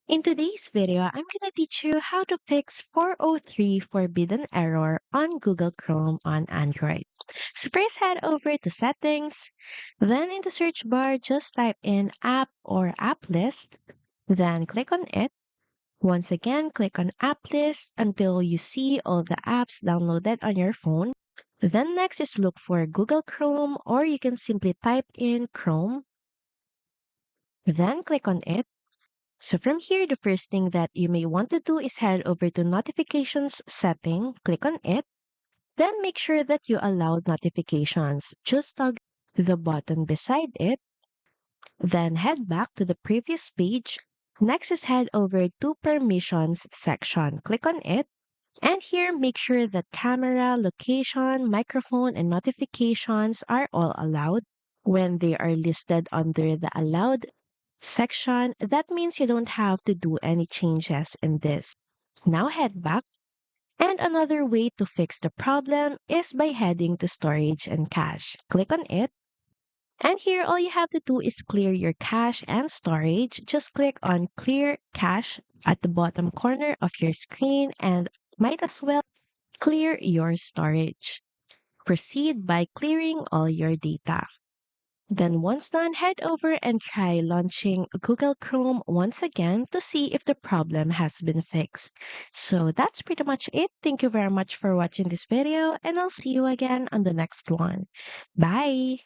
In today's video, I'm gonna teach you how to fix 403 forbidden error on Google Chrome on Android. So first head over to settings, then in the search bar just type in app or app list, then click on it. Once again, click on app list until you see all the apps downloaded on your phone. Then next is look for Google Chrome or you can simply type in Chrome, then click on it. So from here, the first thing that you may want to do is head over to notifications setting, click on it, then make sure that you allow notifications. Just toggle the button beside it, then head back to the previous page. Next is head over to permissions section. Click on it. And here, make sure that camera, location, microphone, and notifications are all allowed. When they are listed under the allowed section, that means you don't have to do any changes in this. Now head back. And another way to fix the problem is by heading to storage and cache. Click on it. And here, all you have to do is clear your cache and storage. Just click on clear cache at the bottom corner of your screen and might as well clear your storage. Proceed by clearing all your data. Then once done, head over and try launching Google Chrome once again to see if the problem has been fixed. So that's pretty much it. Thank you very much for watching this video and I'll see you again on the next one. Bye!